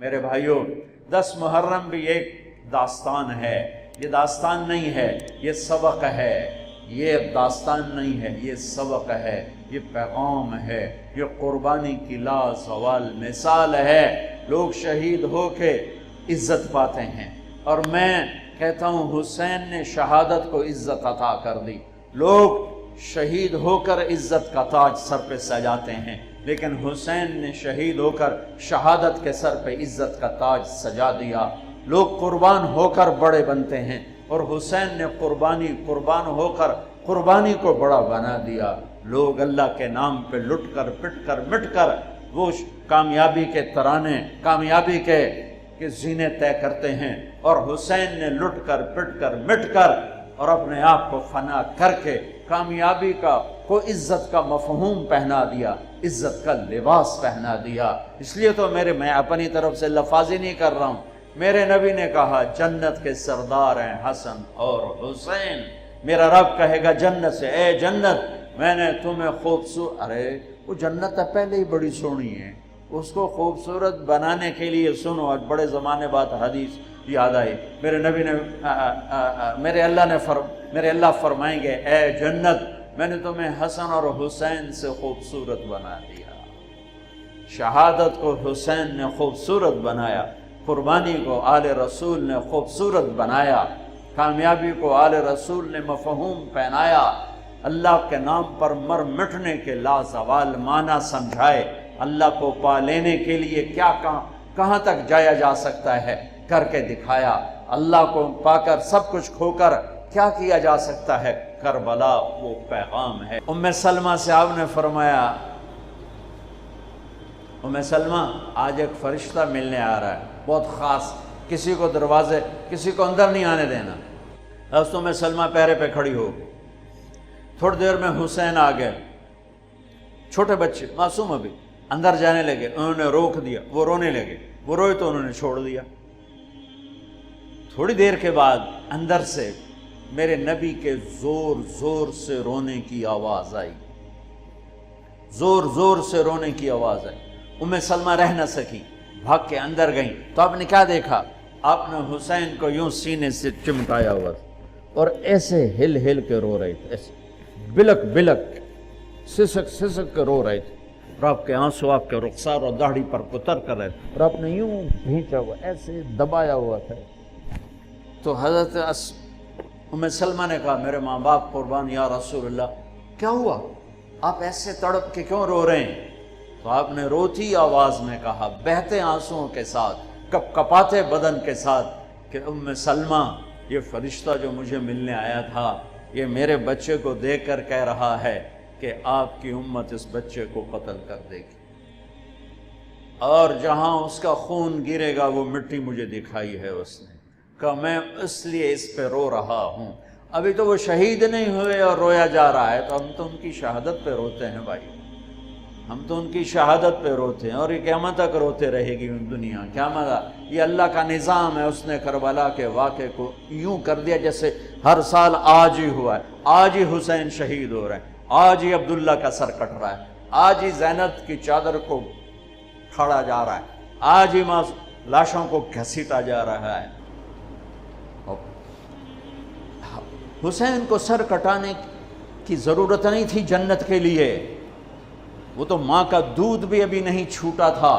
میرے بھائیوں، 10 محرم بھی ایک داستان ہے، یہ داستان نہیں ہے، یہ سبق ہے، یہ داستان نہیں ہے، یہ سبق ہے، یہ پیغام ہے، یہ قربانی کی لازوال مثال ہے۔ لوگ شہید ہو کے عزت پاتے ہیں، اور میں کہتا ہوں حسین نے شہادت کو عزت عطا کر دی۔ لوگ شہید ہو کر عزت کا تاج سر پہ سجاتے ہیں، لیکن حسین نے شہید ہو کر شہادت کے سر پہ عزت کا تاج سجا دیا۔ لوگ قربان ہو کر بڑے بنتے ہیں، اور حسین نے قربان ہو کر قربانی کو بڑا بنا دیا۔ لوگ اللہ کے نام پہ لٹ کر پٹ کر مٹ کر وہ کامیابی کے ترانے، کامیابی کے زینے طے کرتے ہیں، اور حسین نے لٹ کر پٹ کر مٹ کر اور اپنے آپ کو فنا کر کے کامیابی کو عزت کا مفہوم پہنا دیا، عزت کا لباس پہنا دیا۔ اس لیے تو میں اپنی طرف سے لفاظی نہیں کر رہا ہوں، میرے نبی نے کہا جنت کے سردار ہیں حسن اور حسین۔ میرا رب کہے گا جنت سے، اے جنت میں نے تمہیں خوبصورت، ارے وہ جنت پہلے ہی بڑی سونی ہے، اس کو خوبصورت بنانے کے لیے سنو، آج بڑے زمانے بعد حدیث یاد آئی، میرے نبی نے میرے اللہ فرمائیں گے اے جنت میں نے تمہیں حسن اور حسین سے خوبصورت بنا دیا۔ شہادت کو حسین نے خوبصورت بنایا، قربانی کو آل رسول نے خوبصورت بنایا، کامیابی کو آل رسول نے مفہوم پہنایا، اللہ کے نام پر مر مٹنے کے لازوال معنی سمجھائے، اللہ کو پا لینے کے لیے کیا کہاں تک جایا جا سکتا ہے کر کے دکھایا، اللہ کو پا کر سب کچھ کھو کر کیا کیا جا سکتا ہے، کربلا وہ پیغام ہے۔ ام سلمہ سے آپ نے فرمایا ام سلمہ آج ایک فرشتہ ملنے آ رہا ہے بہت خاص، کسی کو اندر نہیں آنے دینا۔ حضرت ام سلمہ پہرے پہ کھڑی ہو، تھوڑی دیر میں حسین آ گئے، چھوٹے بچے معصوم ابھی اندر جانے لگے، انہوں نے روک دیا، وہ رونے لگے، وہ روئے تو انہوں نے چھوڑ دیا۔ تھوڑی دیر کے بعد اندر سے میرے نبی کے زور زور سے رونے کی آواز آئی، زور زور سے رونے کی آواز آئی۔ ام سلمہ رہ نہ سکی، بھاگ کے اندر گئیں، تو آپ نے کیا دیکھا؟ آپ نے حسین کو یوں سینے سے چمٹایا ہوا تھا اور ایسے ہل ہل کے رو رہے تھے، ایسے بلک بلک سسک سسک کے رو رہے تھے، اور آپ کے آنسو آپ کے رخسار اور داڑھی پر اتر کر رہے تھے، اور آپ نے یوں بھینچا ہوا ایسے دبایا ہوا تھا۔ تو حضرت ام سلمہ نے کہا میرے ماں باپ قربان یا رسول اللہ، کیا ہوا؟ آپ ایسے تڑپ کے کیوں رو رہے ہیں؟ تو آپ نے روتی آواز میں کہا، بہتے آنسوؤں کے ساتھ، کپ کپاتے بدن کے ساتھ، کہ ام سلمہ یہ فرشتہ جو مجھے ملنے آیا تھا یہ میرے بچے کو دیکھ کر کہہ رہا ہے کہ آپ کی امت اس بچے کو قتل کر دے گی، اور جہاں اس کا خون گرے گا وہ مٹی مجھے دکھائی ہے اس نے، کہ میں اس لیے اس پہ رو رہا ہوں۔ ابھی تو وہ شہید نہیں ہوئے اور رویا جا رہا ہے، تو ہم تو ان کی شہادت پہ روتے ہیں بھائی، ہم تو ان کی شہادت پہ روتے ہیں، اور یہ قیامت تک روتے رہے گی دنیا، قیامت۔ یہ اللہ کا نظام ہے، اس نے کربلا کے واقعے کو یوں کر دیا جیسے ہر سال آج ہی ہوا ہے، آج ہی حسین شہید ہو رہے ہیں، آج ہی عبداللہ کا سر کٹ رہا ہے، آج ہی زینب کی چادر کو کھاڑا جا رہا ہے، آج ہی لاشوں کو گھسیٹا جا رہا ہے۔ حسین کو سر کٹانے کی ضرورت نہیں تھی جنت کے لیے، وہ تو ماں کا دودھ بھی ابھی نہیں چھوٹا تھا،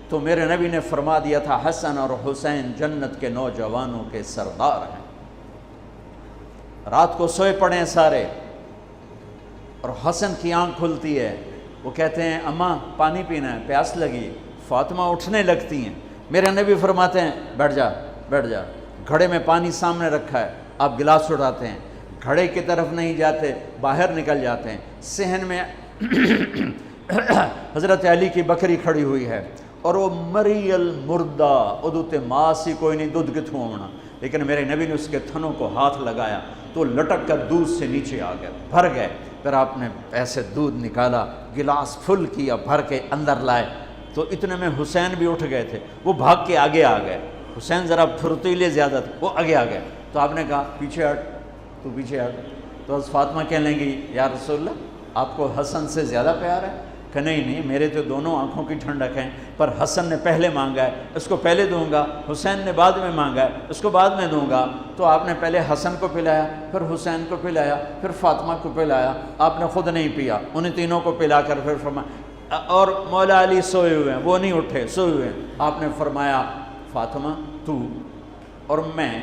تو میرے نبی نے فرما دیا تھا حسن اور حسین جنت کے نوجوانوں کے سردار ہیں۔ رات کو سوئے پڑے ہیں سارے، اور حسن کی آنکھ کھلتی ہے، وہ کہتے ہیں اماں پانی پینا ہے، پیاس لگی۔ فاطمہ اٹھنے لگتی ہیں، میرے نبی فرماتے ہیں بیٹھ جا بیٹھ جا، گھڑے میں پانی سامنے رکھا ہے، آپ گلاس اٹھاتے ہیں، گھڑے کی طرف نہیں جاتے، باہر نکل جاتے ہیں۔ صحن میں حضرت علی کی بکری کھڑی ہوئی ہے، اور وہ مری المردہ ادوتے ماسی کوئی نہیں دودھ کتھوں ہونا، لیکن میرے نبی نے اس کے تھنوں کو ہاتھ لگایا تو لٹک کر دودھ سے نیچے آ گئے، بھر گئے۔ پھر آپ نے ایسے دودھ نکالا، گلاس فل کیا، بھر کے اندر لائے، تو اتنے میں حسین بھی اٹھ گئے تھے، وہ بھاگ کے آگے آ گئے۔ حسین ذرا پھرتیلے زیادہ تھے، وہ آگے آ گئے، تو آپ نے کہا پیچھے ہٹ، تو پیچھے ہٹ۔ تو حضرت فاطمہ کہنے لگی یا رسول اللہ آپ کو حسن سے زیادہ پیار ہے؟ کہ نہیں میرے تو دونوں آنکھوں کی ٹھنڈک ہیں، پر حسن نے پہلے مانگا ہے، اس کو پہلے دوں گا، حسین نے بعد میں مانگا ہے، اس کو بعد میں دوں گا۔ تو آپ نے پہلے حسن کو پلایا، پھر حسین کو پلایا، پھر فاطمہ کو پلایا، آپ نے خود نہیں پیا، انہیں تینوں کو پلا کر پھر فرمایا، اور مولا علی سوئے ہوئے ہیں، وہ نہیں اٹھے، سوئے ہوئے ہیں، آپ نے فرمایا فاطمہ تو اور میں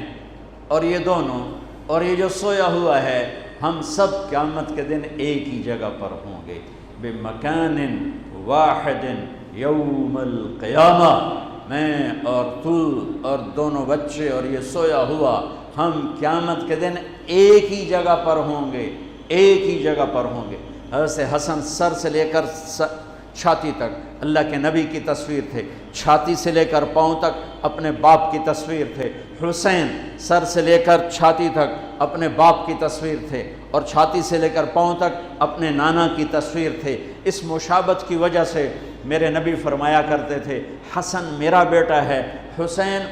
اور یہ دونوں اور یہ جو سویا ہوا ہے، ہم سب قیامت کے دن ایک ہی جگہ پر ہوں گے، بمکان واحد یوم القیامہ، میں اور تو اور دونوں بچے اور یہ سویا ہوا، ہم قیامت کے دن ایک ہی جگہ پر ہوں گے، ایک ہی جگہ پر ہوں گے۔ حضرت حسن سر سے لے کر چھاتی تک اللہ کے نبی کی تصویر تھے، چھاتی سے لے کر پاؤں تک اپنے باپ کی تصویر تھے۔ حسین سر سے لے کر چھاتی تک اپنے باپ کی تصویر تھے، اور چھاتی سے لے کر پاؤں تک اپنے نانا کی تصویر تھے۔ اس مشابہت کی وجہ سے میرے نبی فرمایا کرتے تھے، حسن میرا بیٹا ہے، حسین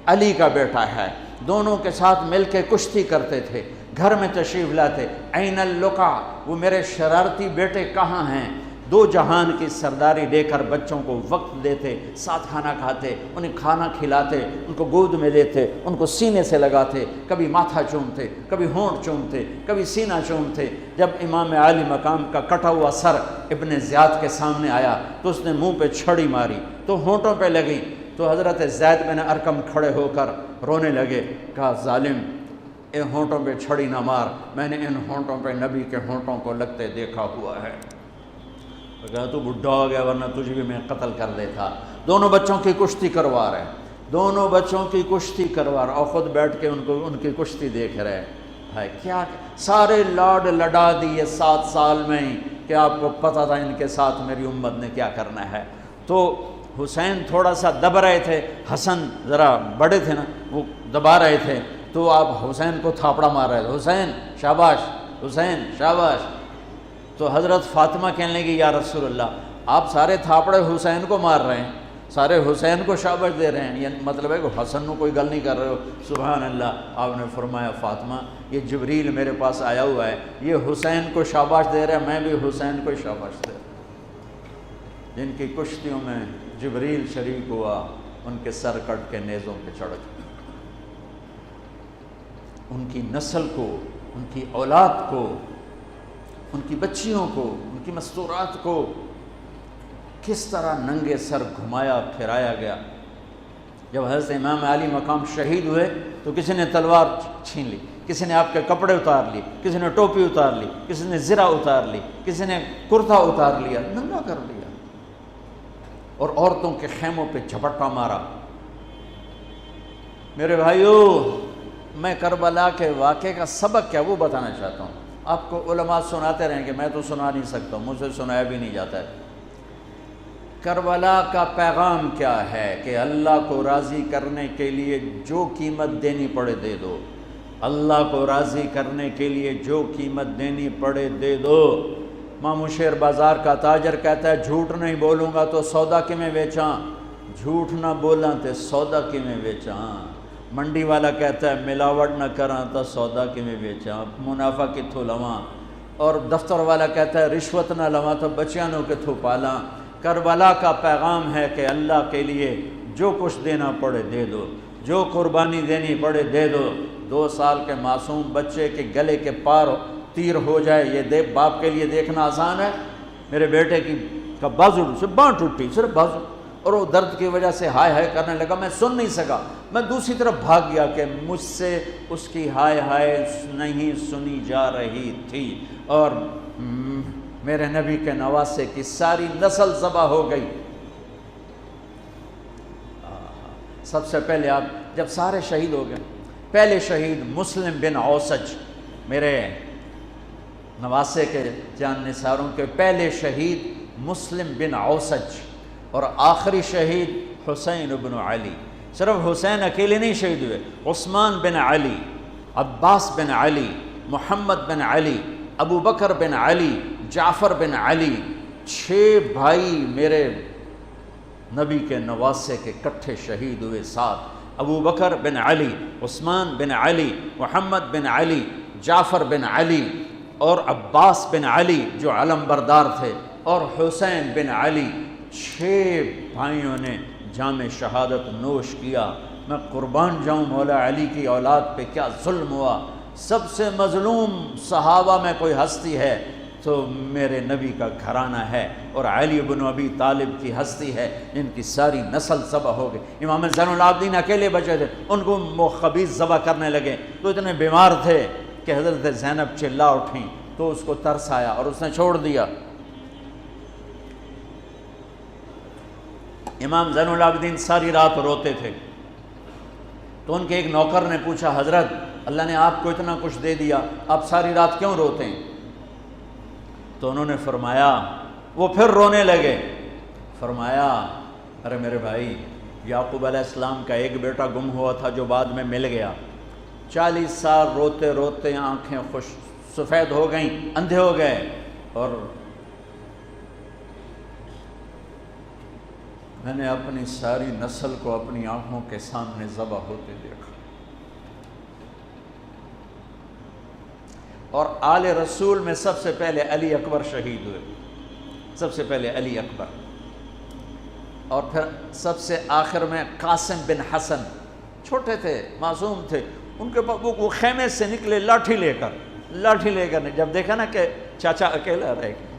علی کا بیٹا ہے۔ دونوں کے ساتھ مل کے کشتی کرتے تھے، گھر میں تشریف لاتے، عین اللقا، وہ میرے شرارتی بیٹے کہاں ہیں؟ دو جہان کی سرداری لے کر بچوں کو وقت دیتے، ساتھ کھانا کھاتے، انہیں کھانا کھلاتے، ان کو گود میں لیتے، ان کو سینے سے لگاتے، کبھی ماتھا چومتے، کبھی ہونٹ چومتے، کبھی سینہ چومتے۔ جب امام عالی مقام کا کٹا ہوا سر ابن زیاد کے سامنے آیا تو اس نے منہ پہ چھڑی ماری تو ہونٹوں پہ لگی، تو حضرت زید بن ارقم کھڑے ہو کر رونے لگے، کہا ظالم ان ہونٹوں پہ چھڑی نہ مار، میں نے ان ہونٹوں پہ نبی کے ہونٹوں کو لگتے دیکھا ہوا ہے۔ کہا تو بڈھا ہو گیا، ورنہ تجھے بھی میں قتل کر دیتا۔ دونوں بچوں کی کشتی کروا رہے، دونوں بچوں کی کشتی کروا رہے، اور خود بیٹھ کے ان کی کشتی دیکھ رہے ہے۔ کیا سارے لاڈ لڈا دیے 7 سال میں ہی کہ آپ کو پتہ تھا ان کے ساتھ میری امت نے کیا کرنا ہے۔ تو حسین تھوڑا سا دب رہے تھے، حسن ذرا بڑے تھے نا، وہ دبا رہے تھے، تو آپ حسین کو تھاپڑا مار رہے تھے، حسین شاباش، حسین شاباش۔ تو حضرت فاطمہ کہنے لگی یا رسول اللہ، آپ سارے تھاپڑے حسین کو مار رہے ہیں، سارے حسین کو شاباش دے رہے ہیں، یہ مطلب ہے کہ حسن کو کوئی گل نہیں کر رہے ہو؟ سبحان اللہ۔ آپ نے فرمایا فاطمہ یہ جبریل میرے پاس آیا ہوا ہے، یہ حسین کو شاباش دے رہا ہے، میں بھی حسین کو شاباش دے رہا ہوں۔ جن کی کشتیوں میں جبریل شریک ہوا، ان کے سر کٹ کے نیزوں پہ چڑھ گئے، ان کی نسل کو، ان کی اولاد کو، ان کی بچیوں کو، ان کی مستورات کو کس طرح ننگے سر گھمایا پھرایا گیا۔ جب حضرت امام علی مقام شہید ہوئے تو کسی نے تلوار چھین لی، کسی نے آپ کے کپڑے اتار لی، کسی نے ٹوپی اتار لی، کسی نے زرہ اتار لی، کسی نے کرتا اتار لیا، ننگا کر لیا، اور عورتوں کے خیموں پہ جھپٹا مارا۔ میرے بھائیو، میں کربلا کے واقعے کا سبق کیا وہ بتانا چاہتا ہوں۔ آپ کو علماء سناتے رہیں گے، میں تو سنا نہیں سکتا ہوں، مجھ سے سنایا بھی نہیں جاتا ہے۔ کربلا کا پیغام کیا ہے کہ اللہ کو راضی کرنے کے لیے جو قیمت دینی پڑے دے دو، اللہ کو راضی کرنے کے لیے جو قیمت دینی پڑے دے دو۔ مامو شیر بازار کا تاجر کہتا ہے جھوٹ نہیں بولوں گا تو سودا کی میں بیچاں، جھوٹ نہ بولاں تے سودا کی میں بیچاں۔ منڈی والا کہتا ہے ملاوٹ نہ کراں تو سودا کی میں بیچاں، منافع کتھوں لواں۔ اور دفتر والا کہتا ہے رشوت نہ لواں تو بچیانوں کتھوں پالاں۔ کربلا کا پیغام ہے کہ اللہ کے لیے جو کچھ دینا پڑے دے دو، جو قربانی دینی پڑے دے دو۔ 2 سال کے معصوم بچے کے گلے کے پار تیر ہو جائے، یہ باپ کے لیے دیکھنا آسان ہے؟ میرے بیٹے کا بازو سے باں ٹوٹی، صرف بازو، اور وہ درد کی وجہ سے ہائے ہائے کرنے لگا، میں سن نہیں سکا، میں دوسری طرف بھاگ گیا کہ مجھ سے اس کی ہائے ہائے نہیں سنی جا رہی تھی، اور میرے نبی کے نواسے کی ساری نسل ذبح ہو گئی۔ سب سے پہلے آپ جب سارے شہید ہو گئے، پہلے شہید مسلم بن اوسج، میرے نواسے کے جان نثاروں کے پہلے شہید مسلم بن اوسج، اور آخری شہید حسین بن علی۔ صرف حسین اکیلے نہیں شہید ہوئے، عثمان بن علی، عباس بن علی، محمد بن علی، ابو بکر بن علی، جعفر بن علی، 6 بھائی میرے نبی کے نواسے کے کٹھے شہید ہوئے ساتھ۔ ابو بکر بن علی، عثمان بن علی، محمد بن علی، جعفر بن علی اور عباس بن علی جو علم بردار تھے، اور حسین بن علی، 6 بھائیوں نے جام شہادت نوش کیا۔ میں قربان جاؤں مولا علی کی اولاد پہ کیا ظلم ہوا۔ سب سے مظلوم صحابہ میں کوئی ہستی ہے تو میرے نبی کا گھرانہ ہے، اور علی بن ابی طالب کی ہستی ہے جن کی ساری نسل ذبح ہو گئی۔ امام زین العابدین اکیلے بچے تھے، ان کو وہ خبیث ذبح کرنے لگے تو اتنے بیمار تھے کہ حضرت زینب چلا اٹھیں تو اس کو ترس آیا اور اس نے چھوڑ دیا۔ امام زین العابدین ساری رات روتے تھے تو ان کے ایک نوکر نے پوچھا، حضرت اللہ نے آپ کو اتنا کچھ دے دیا، آپ ساری رات کیوں روتے ہیں؟ تو انہوں نے فرمایا، وہ پھر رونے لگے، فرمایا ارے میرے بھائی، یعقوب علیہ السلام کا ایک بیٹا گم ہوا تھا جو بعد میں مل گیا، 40 سال روتے روتے آنکھیں سفید ہو گئیں، اندھے ہو گئے، اور میں نے اپنی ساری نسل کو اپنی آنکھوں کے سامنے ذبح ہوتے دیکھا۔ اور آل رسول میں سب سے پہلے علی اکبر شہید ہوئے، سب سے پہلے علی اکبر، اور پھر سب سے آخر میں قاسم بن حسن، چھوٹے تھے، معصوم تھے، ان کے پاس وہ خیمے سے نکلے لاٹھی لے کر جب دیکھا نا کہ چاچا اکیلا رہ گیا،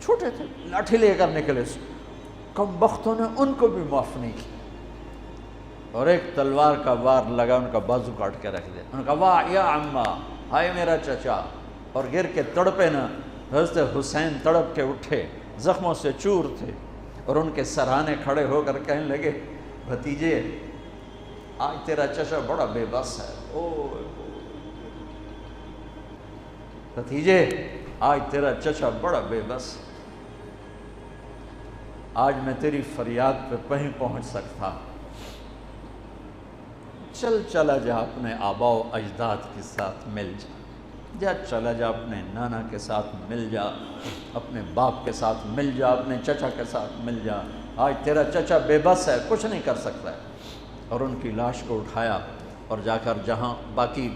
چھوٹے تھے، لاٹھی لے کر نکلے، کم بختوں نے ان کو بھی معاف نہیں کیا، اور ایک تلوار کا وار لگا، ان کا بازو کاٹ کے رکھ دیا، ان کا واہ یا عمہ، ہائے میرا چچا، اور گر کے تڑپے نا۔ حضرت حسین تڑپ کے اٹھے، زخموں سے چور تھے، اور ان کے سرہانے کھڑے ہو کر کہنے لگے، بھتیجے آج تیرا چچا بڑا بے بس ہے، بھتیجے آج تیرا چچا بڑا بے بس، آج میں تیری فریاد پہ کہیں پہنچ سکتا، چلا جا اپنے آباء و اجداد کے ساتھ مل جا، چلا جا اپنے نانا کے ساتھ مل جا، اپنے باپ کے ساتھ مل جا، اپنے چچا کے ساتھ مل جا، آج تیرا چچا بے بس ہے، کچھ نہیں کر سکتا ہے۔ اور ان کی لاش کو اٹھایا اور جا کر جہاں باقی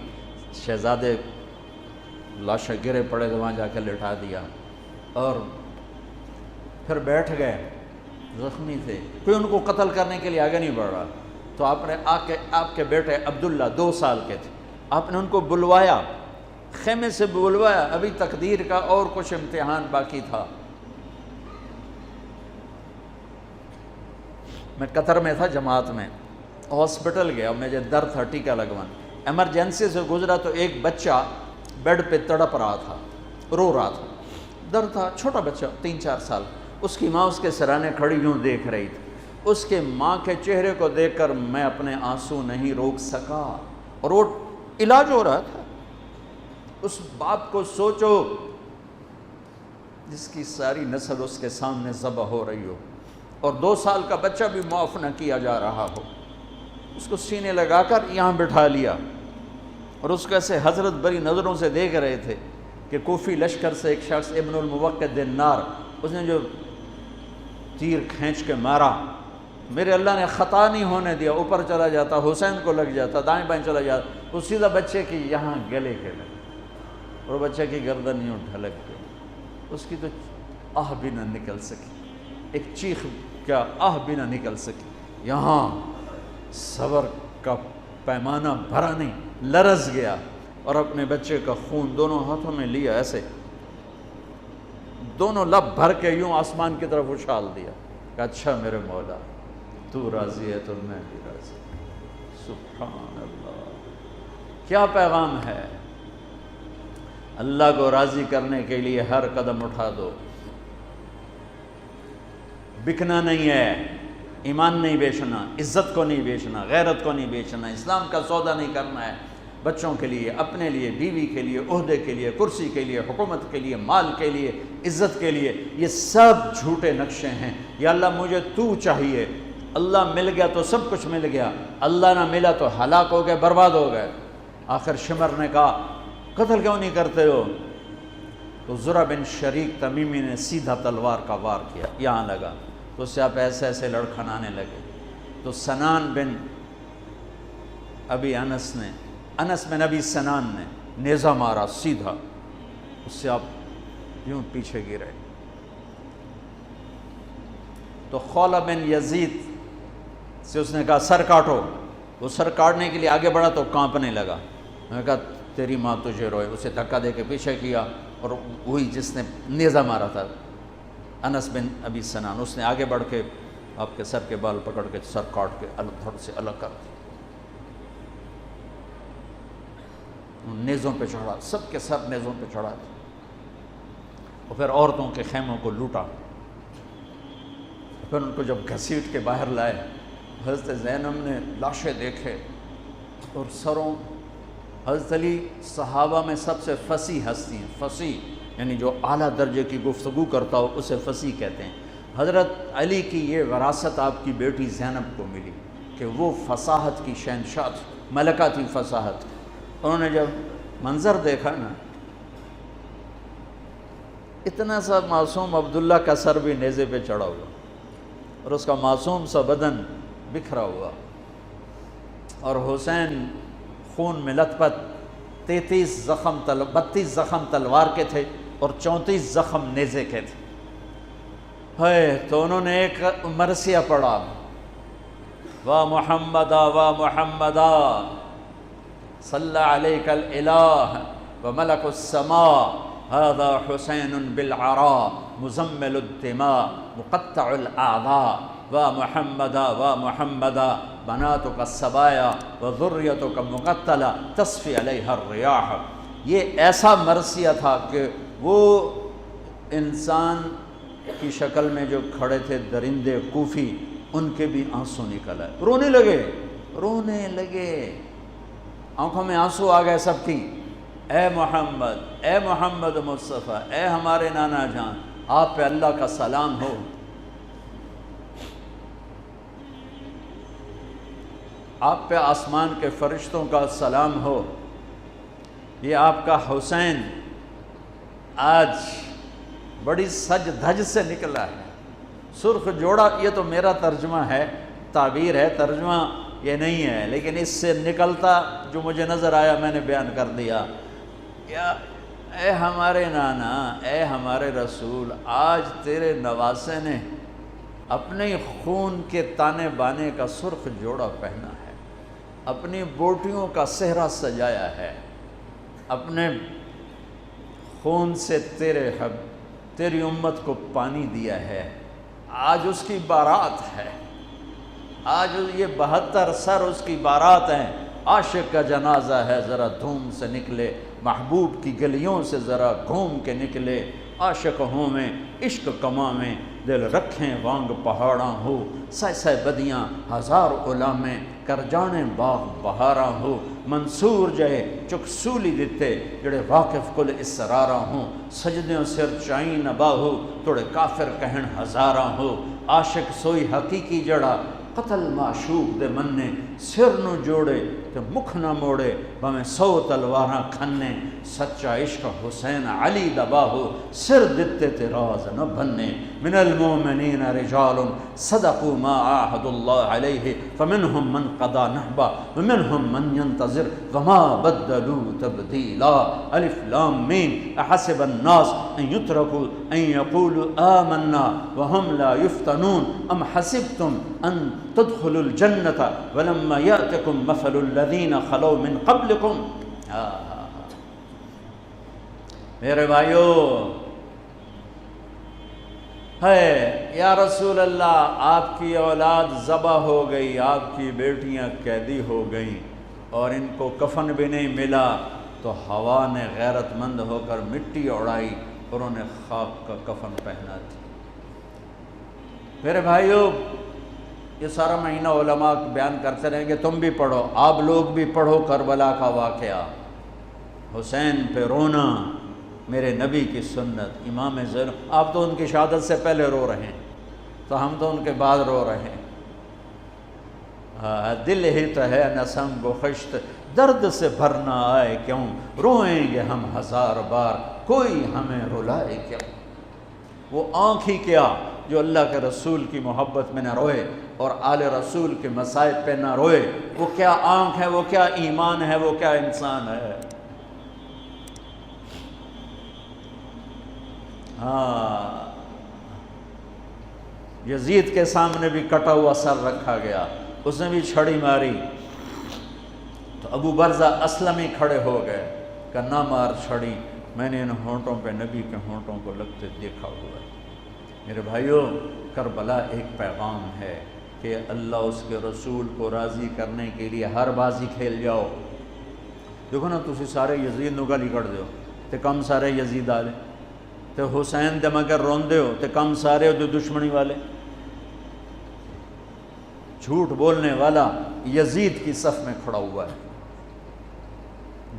شہزادے لاشیں گرے پڑے تھے وہاں جا کے لٹا دیا، اور پھر بیٹھ گئے، زخمی تھے، کوئی ان کو قتل کرنے کے لیے آگے نہیں بڑھ رہا، تو آپ نے آپ کے بیٹے عبداللہ 2 سال کے تھے، آپ نے ان کو بلوایا، خیمے سے بلوایا، ابھی تقدیر کا اور کچھ امتحان باقی تھا۔ میں قطر میں تھا جماعت میں، ہاسپٹل گیا، مجھے درد تھا ٹیکا لگوانا، ایمرجنسی سے گزرا تو ایک بچہ بیڈ پہ تڑپ رہا تھا، رو رہا تھا، درد تھا، چھوٹا بچہ 3-4 سال، اس کی ماں اس کے سرانے کھڑی یوں دیکھ رہی تھی، اس کے ماں کے چہرے کو دیکھ کر میں اپنے آنسو نہیں روک سکا، اور وہ علاج ہو رہا تھا۔ اس باپ کو سوچو جس کی ساری نسل اس کے سامنے ذبح ہو رہی ہو، اور 2 سال کا بچہ بھی معاف نہ کیا جا رہا ہو، اس کو سینے لگا کر یہاں بٹھا لیا، اور اس کو ایسے حضرت بری نظروں سے دیکھ رہے تھے کہ کوفی لشکر سے ایک شخص ابن الموقد النار، اس نے جو تیر کھینچ کے مارا، میرے اللہ نے خطا نہیں ہونے دیا، اوپر چلا جاتا، حسین کو لگ جاتا، دائیں بائیں چلا جاتا، وہ سیدھا بچے کی یہاں گلے کے لگا، اور بچے کی گردن یوں ڈھلک گئی، اس کی تو آہ بھی نہ نکل سکی، ایک چیخ کیا آہ بھی نہ نکل سکی، یہاں صبر کا پیمانہ بھرا نہیں، لرز گیا، اور اپنے بچے کا خون دونوں ہاتھوں میں لیا، ایسے دونوں لب بھر کے یوں آسمان کی طرف اچھال دیا کہ اچھا میرے مولا تو راضی ہے تو میں بھی راضی۔ سبحان اللہ، کیا پیغام ہے! اللہ کو راضی کرنے کے لیے ہر قدم اٹھا دو، بکنا نہیں ہے، ایمان نہیں بیچنا، عزت کو نہیں بیچنا، غیرت کو نہیں بیچنا، اسلام کا سودا نہیں کرنا ہے، بچوں کے لیے، اپنے لیے، بیوی کے لیے، عہدے کے لیے، کرسی کے لیے، حکومت کے لیے، مال کے لیے، عزت کے لیے، یہ سب جھوٹے نقشے ہیں۔ یا اللہ مجھے تو چاہیے، اللہ مل گیا تو سب کچھ مل گیا، اللہ نہ ملا تو ہلاک ہو گئے، برباد ہو گئے۔ آخر شمر نے کہا قتل کیوں نہیں کرتے ہو؟ تو زرع بن شریک تمیمی نے سیدھا تلوار کا وار کیا، یہاں لگا، تو اس سے آپ ایسے ایسے لڑکھنانے لگے، تو سنان بن ابی انس بن ابی سنان نے نیزہ مارا سیدھا، اس سے آپ یوں پیچھے گرے۔ تو خولہ بن یزید سے اس نے کہا سر کاٹو، وہ سر کاٹنے کے لیے آگے بڑھا تو کانپنے لگا۔ میں نے کہا تیری ماں تجھے روئے، اسے دھکا دے کے پیچھے کیا، اور وہی جس نے نیزہ مارا تھا انس بن ابی سنان، اس نے آگے بڑھ کے آپ کے سر کے بال پکڑ کے سر کاٹ کے دھڑ سے الگ کر دیا، نیزوں پہ چڑھا، سب کے سر نیزوں پہ چڑھا دیا، اور پھر عورتوں کے خیموں کو لوٹا۔ پھر ان کو جب گھسیٹ کے باہر لائے، حضرت زینب نے لاشیں دیکھے اور سروں، حضرت علی صحابہ میں سب سے فصیح ہستی ہیں، فصیح یعنی جو اعلیٰ درجے کی گفتگو کرتا ہو اسے فصیح کہتے ہیں۔ حضرت علی کی یہ وراثت آپ کی بیٹی زینب کو ملی کہ وہ فصاحت کی شہنشاہ تھی، ملکہ تھی فصاحت۔ انہوں نے جب منظر دیکھا نا، اتنا سا معصوم عبداللہ کا سر بھی نیزے پہ چڑھا ہوا اور اس کا معصوم سا بدن بکھرا ہوا، اور حسین خون میں لت پت، 32 زخم تلوار کے تھے اور 34 زخم نیزے کے تھے۔ تو انہوں نے ایک مرثیہ پڑھا، وا محمدا وا محمدا صلی علیک الالہ وملک السماء هذا حسین بالعراء مزمل الدماء مقطع الاعضاء وا محمدا وا محمدا بناتک السبایا وذریتک مقتلہ تصفی علیہا الریاح۔ یہ ایسا مرثیہ تھا کہ وہ انسان کی شکل میں جو کھڑے تھے درندے کوفی، ان کے بھی آنسو نکل آئے، رونے لگے، آنکھوں میں آنسو آ گئے سب کی۔ اے محمد مصطفیٰ، اے ہمارے نانا جان، آپ پہ اللہ کا سلام ہو، آپ پہ آسمان کے فرشتوں کا سلام ہو، یہ آپ کا حسین آج بڑی سج دھج سے نکلا ہے، سرخ جوڑا۔ یہ تو میرا ترجمہ ہے، تعبیر ہے، ترجمہ یہ نہیں ہے، لیکن اس سے نکلتا جو مجھے نظر آیا میں نے بیان کر دیا۔ اے ہمارے نانا، اے ہمارے رسول، آج تیرے نواسے نے اپنے خون کے تانے بانے کا سرخ جوڑا پہنا ہے، اپنی بوٹیوں کا صحرا سجایا ہے، اپنے خون سے تیری امت کو پانی دیا ہے، آج اس کی بارات ہے، آج یہ 72 سر اس کی بارات ہیں۔ عاشق کا جنازہ ہے، ذرا دھوم سے نکلے، محبوب کی گلیوں سے ذرا گھوم کے نکلے، عاشق ہوں میں عشق کماں میں دل رکھیں وانگ پہاڑاں ہو، سہ بدیاں ہزار غلامیں کر جانے باغ بہاراں ہو، منصور جہے چک سولی دتے جڑے واقف کل اسراراں ہوں، سجدیوں سر چائیں نبا ہو توڑے کافر کہن ہزاراں ہو، عاشق سوئی حقیقی جڑا قتل معشوق دے مننے، سر نو جوڑے تے مکھ نہ موڑے بھویں 100 تلواراں کھنے، سچا عشق حسین علی دبا ہو، سر دتے تے راز نہ بھنے، من المومنین رجال صدقوا ما عاہدوا اللہ علیہ فمنہم من قضا نحبا ومنہم من ينتظر وما بدلوا تبدیلا۔ الف لام میم احسب الناس ان یترکوا ان یقولوا آمنا وهم لا یفتنون ام حسبتم ان تدخلوا الجنة ولما یأتکم مثل الذین خلو من قبلکم۔ میرے بھائیو، ہے یا رسول اللہ، آپ کی اولاد ذبح ہو گئی، آپ کی بیٹیاں قیدی ہو گئیں اور ان کو کفن بھی نہیں ملا، تو ہوا نے غیرت مند ہو کر مٹی اڑائی اور انہیں خاک کا کفن پہنا دیا۔ میرے بھائیو، یہ سارا مہینہ علماء بیان کرتے رہیں گے، تم بھی پڑھو، آپ لوگ بھی پڑھو کربلا کا واقعہ، حسین پہ رونا، میرے نبی کی سنت، امام زین۔ آپ تو ان کی شہادت سے پہلے رو رہے ہیں، تو ہم تو ان کے بعد رو رہے ہیں۔ دل ہی تو ہے نسم گخشت، درد سے بھرنا آئے کیوں، روئیں گے ہم 1000 بار، کوئی ہمیں رلائے کیوں۔ وہ آنکھ ہی کیا جو اللہ کے رسول کی محبت میں نہ روئے اور آل رسول کے مصائب پہ نہ روئے، وہ کیا آنکھ ہے، وہ کیا ایمان ہے، وہ کیا انسان ہے۔ ہاں، یزید کے سامنے بھی کٹا ہوا سر رکھا گیا، اس نے بھی چھڑی ماری تو ابو برزہ اسلمی کھڑے ہو گئے کہ نہ مار چھڑی، میں نے ان ہونٹوں پہ نبی کے ہونٹوں کو لگتے دیکھا ہوا ہے۔ میرے بھائیوں، کربلا ایک پیغام ہے کہ اللہ اس کے رسول کو راضی کرنے کے لیے ہر بازی کھیل جاؤ۔ دیکھو نا، تسی سارے یزید نو گالی کر دیو تے کم سارے یزید والے، تے حسین دے مگر روندے ہو تے کم سارے ہو جو دشمنی والے۔ جھوٹ بولنے والا یزید کی صف میں کھڑا ہوا ہے،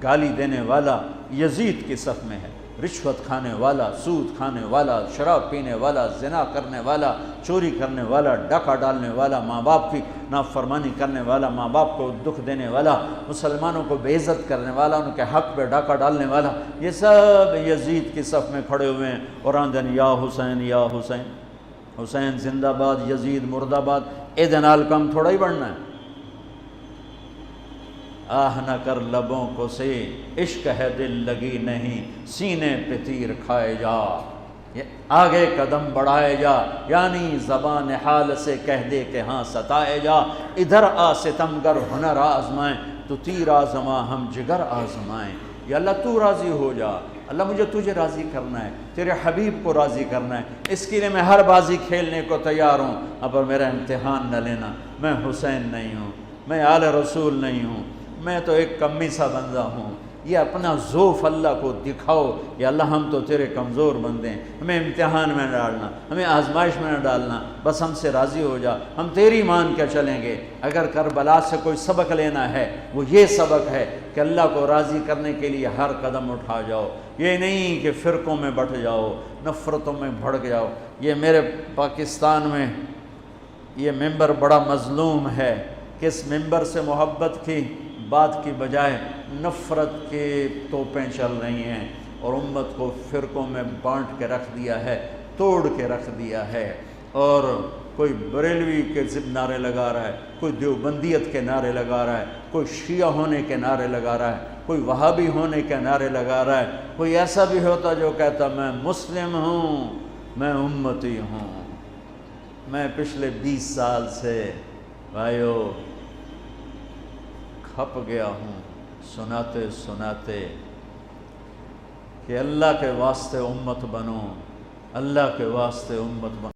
گالی دینے والا یزید کی صف میں ہے، رشوت کھانے والا، سود کھانے والا، شراب پینے والا، زنا کرنے والا، چوری کرنے والا، ڈاکہ ڈالنے والا، ماں باپ کی نافرمانی کرنے والا، ماں باپ کو دکھ دینے والا، مسلمانوں کو بے عزت کرنے والا، ان کے حق پہ ڈاکہ ڈالنے والا، یہ سب یزید کی صف میں کھڑے ہوئے ہیں اور آندن یا حسین یا حسین، حسین زندہ باد، یزید مردہ باد۔ اے دنال کم تھوڑا ہی بڑھنا ہے۔ آہ نہ کر لبوں کو سے، عشق ہے دل لگی نہیں، سینے پہ تیر کھائے جا، آگے قدم بڑھائے جا، یعنی زبان حال سے کہہ دے کہ ہاں ستائے جا، ادھر آ ستمگر ہنر آزمائیں، تو تیر آزما ہم جگر آزمائیں۔ یا اللہ تو راضی ہو جا، اللہ مجھے تجھے راضی کرنا ہے، تیرے حبیب کو راضی کرنا ہے، اس کے لیے میں ہر بازی کھیلنے کو تیار ہوں، پر میرا امتحان نہ لینا، میں حسین نہیں ہوں، میں آل رسول نہیں ہوں، میں تو ایک کمی سا بندہ ہوں۔ یہ اپنا ذوف اللہ کو دکھاؤ، یا اللہ ہم تو تیرے کمزور بندے ہیں، ہمیں امتحان میں نہ ڈالنا، ہمیں آزمائش میں نہ ڈالنا، بس ہم سے راضی ہو جا، ہم تیری مان کے چلیں گے۔ اگر کربلا سے کوئی سبق لینا ہے وہ یہ سبق ہے کہ اللہ کو راضی کرنے کے لیے ہر قدم اٹھا جاؤ، یہ نہیں کہ فرقوں میں بٹ جاؤ، نفرتوں میں بھڑک جاؤ۔ یہ میرے پاکستان میں یہ ممبر بڑا مظلوم ہے کہ اس ممبر سے محبت کی بات کی بجائے نفرت کے توپیں چل رہی ہیں اور امت کو فرقوں میں بانٹ کے رکھ دیا ہے، توڑ کے رکھ دیا ہے، اور کوئی بریلوی کے ضد نعرے لگا رہا ہے، کوئی دیوبندیت کے نعرے لگا رہا ہے، کوئی شیعہ ہونے کے نعرے لگا رہا ہے، کوئی وہابی ہونے کے نعرے لگا رہا ہے، کوئی ایسا بھی ہوتا جو کہتا میں مسلم ہوں، میں امتی ہوں۔ میں پچھلے 20 سال سے بھائیو کھپ گیا ہوں سناتے سناتے کہ اللہ کے واسطے امت بنو، اللہ کے واسطے امت بنو۔